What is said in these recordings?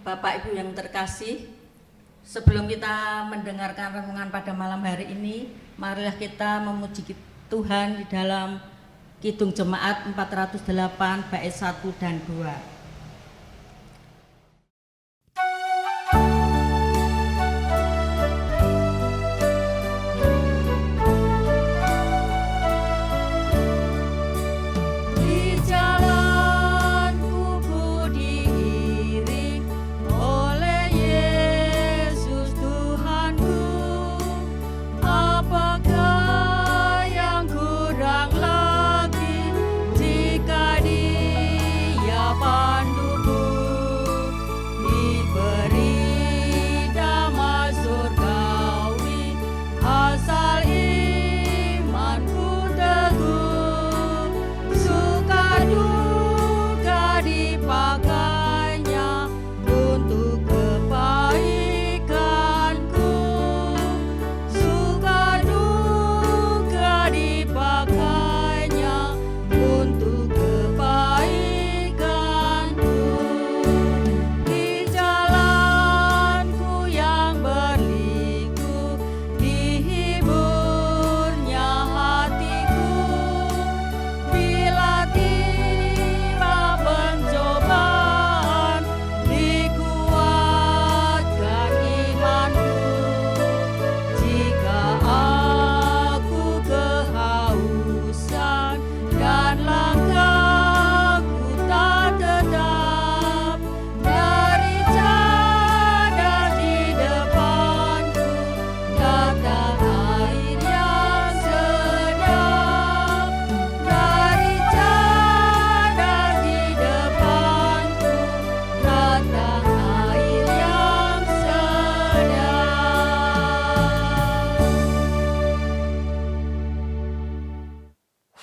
Bapak Ibu yang terkasih, sebelum kita mendengarkan renungan pada malam hari ini, marilah kita memuji Tuhan di dalam Kidung Jemaat 408 bait 1 dan 2.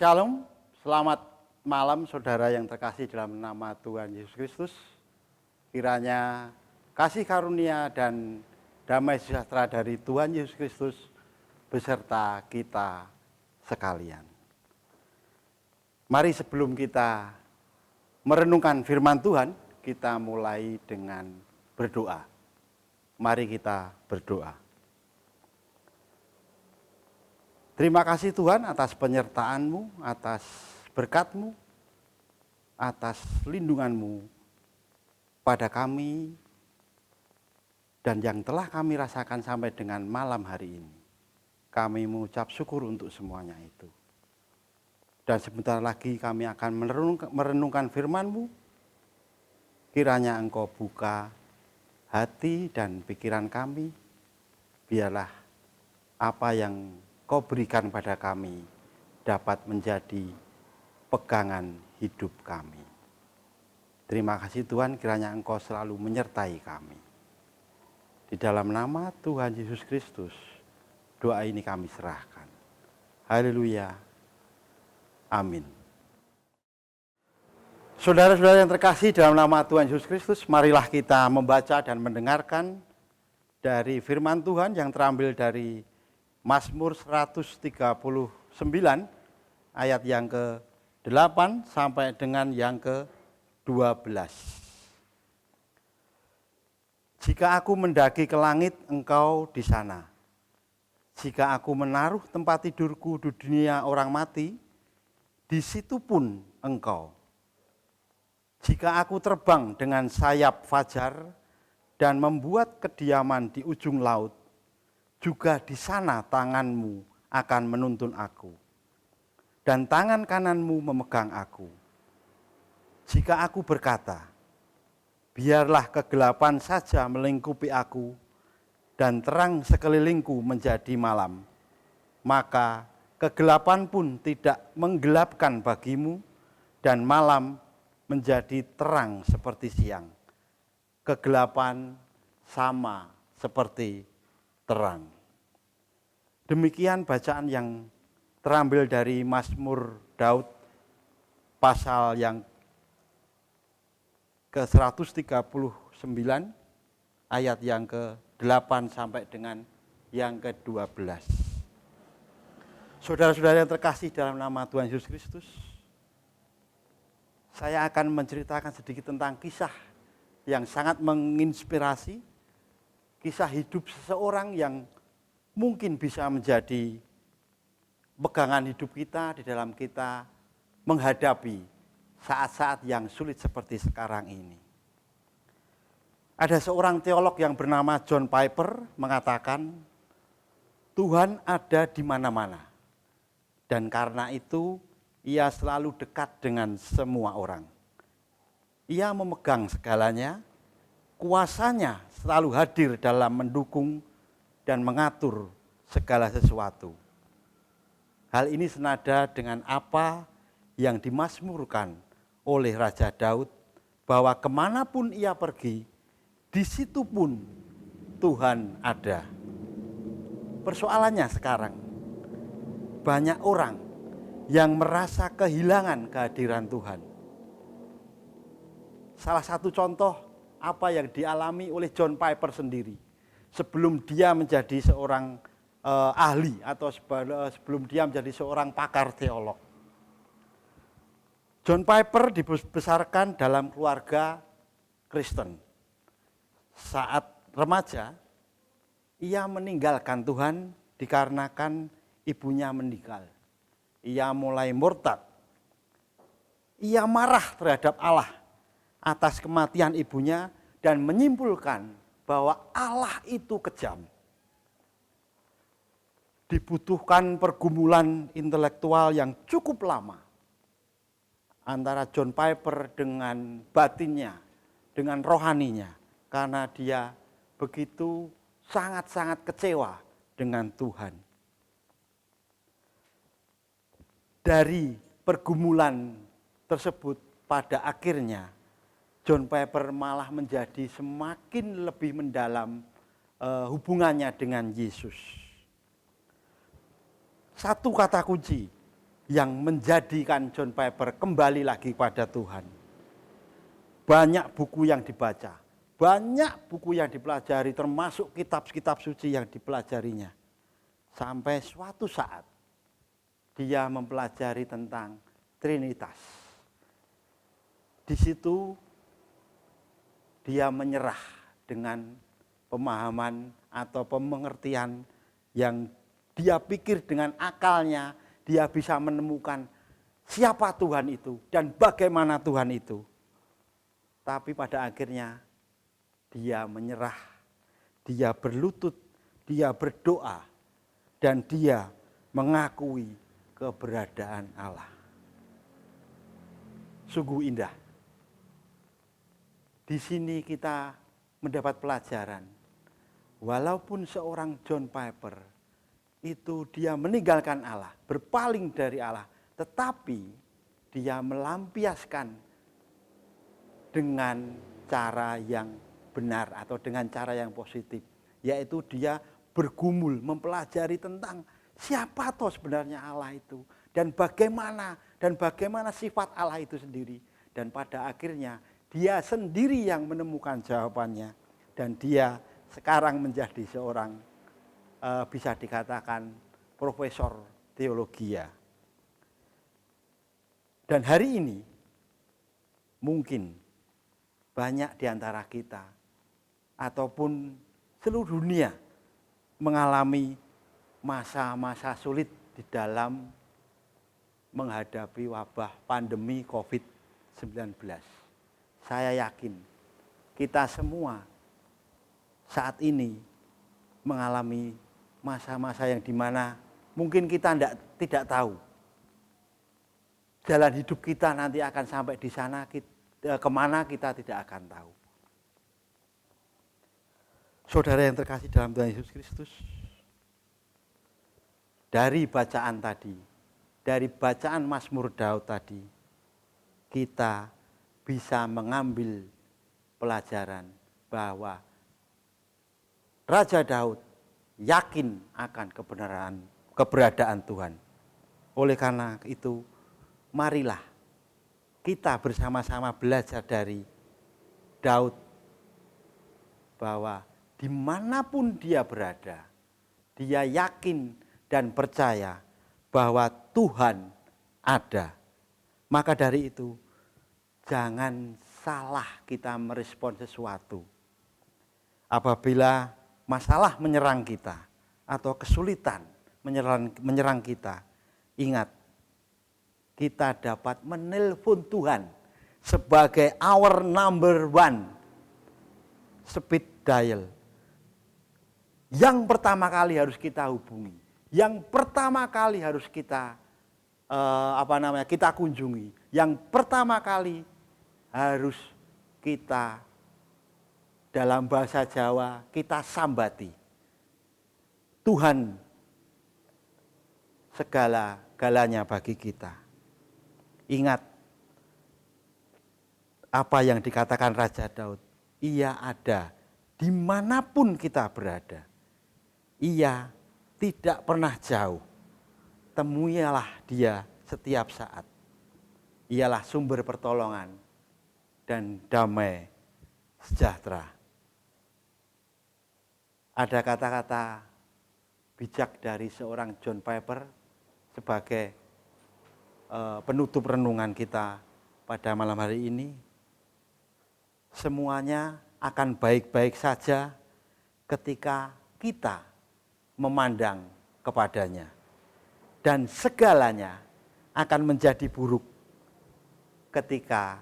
Shalom, selamat malam saudara yang terkasih dalam nama Tuhan Yesus Kristus. Kiranya kasih karunia dan damai sejahtera dari Tuhan Yesus Kristus beserta kita sekalian. Mari sebelum kita merenungkan firman Tuhan, kita mulai dengan berdoa. Mari kita berdoa. Terima kasih Tuhan atas penyertaan-Mu, atas berkat-Mu, atas lindungan-Mu pada kami dan yang telah kami rasakan sampai dengan malam hari ini. Kami mengucap syukur untuk semuanya itu. Dan sebentar lagi kami akan merenungkan firman-Mu. Kiranya Engkau buka hati dan pikiran kami. Biarlah apa yang Kau berikan pada kami dapat menjadi pegangan hidup kami. Terima kasih Tuhan, kiranya Engkau selalu menyertai kami. Di dalam nama Tuhan Yesus Kristus, doa ini kami serahkan. Haleluya. Amin. Saudara-saudara yang terkasih dalam nama Tuhan Yesus Kristus, marilah kita membaca dan mendengarkan dari firman Tuhan yang terambil dari Mazmur 139 ayat yang ke-8 sampai dengan yang ke-12. Jika aku mendaki ke langit, Engkau di sana. Jika aku menaruh tempat tidurku di dunia orang mati, di situ pun Engkau. Jika aku terbang dengan sayap fajar dan membuat kediaman di ujung laut, juga di sana tangan-Mu akan menuntun aku, dan tangan kanan-Mu memegang aku. Jika aku berkata, biarlah kegelapan saja melingkupi aku, dan terang sekelilingku menjadi malam, maka kegelapan pun tidak menggelapkan bagimu, dan malam menjadi terang seperti siang. Kegelapan sama seperti terang. Demikian bacaan yang terambil dari Mazmur Daud pasal yang ke-139 ayat yang ke-8 sampai dengan yang ke-12. Saudara-saudara yang terkasih dalam nama Tuhan Yesus Kristus, saya akan menceritakan sedikit tentang kisah yang sangat menginspirasi, kisah hidup seseorang yang mungkin bisa menjadi pegangan hidup kita di dalam kita menghadapi saat-saat yang sulit seperti sekarang ini. Ada seorang teolog yang bernama John Piper mengatakan, Tuhan ada di mana-mana. Dan karena itu, ia selalu dekat dengan semua orang. Ia memegang segalanya, kuasanya selalu hadir dalam mendukung dan mengatur segala sesuatu. Hal ini senada dengan apa yang dimazmurkan oleh Raja Daud, bahwa kemanapun ia pergi, di situ pun Tuhan ada. Persoalannya sekarang, banyak orang yang merasa kehilangan kehadiran Tuhan. Salah satu contoh apa yang dialami oleh John Piper sendiri sebelum dia menjadi seorang ahli atau sebelum dia menjadi seorang pakar teolog. John Piper dibesarkan dalam keluarga Kristen. Saat remaja, ia meninggalkan Tuhan dikarenakan ibunya meninggal. Ia mulai murtad. Ia marah terhadap Allah atas kematian ibunya dan menyimpulkan bahwa Allah itu kejam. Dibutuhkan pergumulan intelektual yang cukup lama antara John Piper dengan batinnya, dengan rohaninya, karena dia begitu sangat-sangat kecewa dengan Tuhan. Dari pergumulan tersebut pada akhirnya John Piper malah menjadi semakin lebih mendalam hubungannya dengan Yesus. Satu kata kunci yang menjadikan John Piper kembali lagi pada Tuhan. Banyak buku yang dibaca, banyak buku yang dipelajari, termasuk kitab-kitab suci yang dipelajarinya. Sampai suatu saat dia mempelajari tentang Trinitas. Di situ dia menyerah dengan pemahaman atau pengertian yang dia pikir dengan akalnya dia bisa menemukan siapa Tuhan itu dan bagaimana Tuhan itu. Tapi pada akhirnya dia menyerah, dia berlutut, dia berdoa, dan dia mengakui keberadaan Allah. Sungguh indah. Di sini kita mendapat pelajaran, walaupun seorang John Piper itu dia meninggalkan Allah, berpaling dari Allah, tetapi dia melampiaskan dengan cara yang benar atau dengan cara yang positif, yaitu dia bergumul mempelajari tentang siapa toh sebenarnya Allah itu dan bagaimana sifat Allah itu sendiri, dan pada akhirnya dia sendiri yang menemukan jawabannya, dan dia sekarang menjadi seorang bisa dikatakan profesor teologi. Dan hari ini mungkin banyak di antara kita ataupun seluruh dunia mengalami masa-masa sulit di dalam menghadapi wabah pandemi COVID-19. Saya yakin kita semua saat ini mengalami masa-masa yang dimana mungkin kita tidak tahu jalan hidup kita nanti akan sampai di sana, kemana kita tidak akan tahu. Saudara yang terkasih dalam Tuhan Yesus Kristus, dari bacaan tadi, dari bacaan Mazmur Daud tadi, kita bisa mengambil pelajaran bahwa Raja Daud yakin akan keberadaan Tuhan. Oleh karena itu, marilah kita bersama-sama belajar dari Daud bahwa dimanapun dia berada, dia yakin dan percaya bahwa Tuhan ada. Maka dari itu, jangan salah kita merespon sesuatu. Apabila masalah menyerang kita atau kesulitan menyerang kita, ingat, kita dapat menelpon Tuhan sebagai our number one speed dial. Yang pertama kali harus kita hubungi, yang pertama kali harus kita kita kunjungi, yang pertama kali harus kita, dalam bahasa Jawa, kita sambati. Tuhan segala-galanya bagi kita. Ingat apa yang dikatakan Raja Daud, Ia ada dimanapun kita berada. Ia tidak pernah jauh. Temuilah Dia setiap saat. Ialah sumber pertolongan dan damai sejahtera. Ada kata-kata bijak dari seorang John Piper sebagai penutup renungan kita pada malam hari ini. Semuanya akan baik-baik saja ketika kita memandang kepadanya. Dan segalanya akan menjadi buruk ketika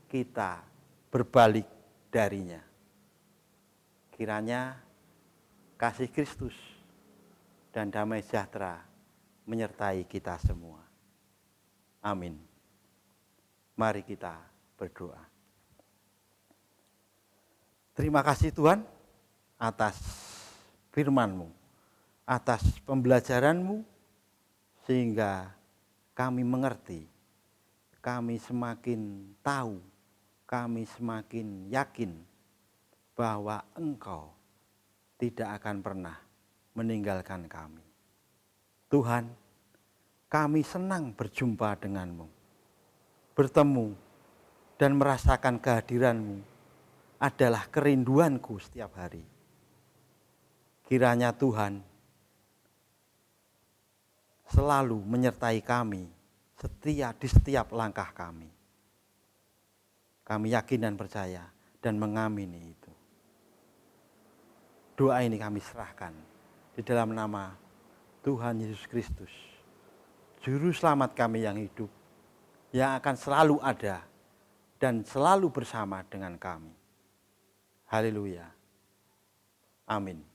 kita berbalik darinya. Kiranya kasih Kristus dan damai sejahtera menyertai kita semua. Amin. Mari kita berdoa. Terima kasih Tuhan atas firman-Mu, atas pembelajaran-Mu, sehingga kami mengerti, kami semakin tahu, kami semakin yakin bahwa Engkau tidak akan pernah meninggalkan kami. Tuhan, kami senang berjumpa denganmu, bertemu dan merasakan kehadiranmu adalah kerinduanku setiap hari. Kiranya Tuhan selalu menyertai kami di setiap langkah kami. Kami yakin dan percaya dan mengamini itu. Doa ini kami serahkan di dalam nama Tuhan Yesus Kristus, Juru Selamat kami yang hidup, yang akan selalu ada dan selalu bersama dengan kami. Haleluya. Amin.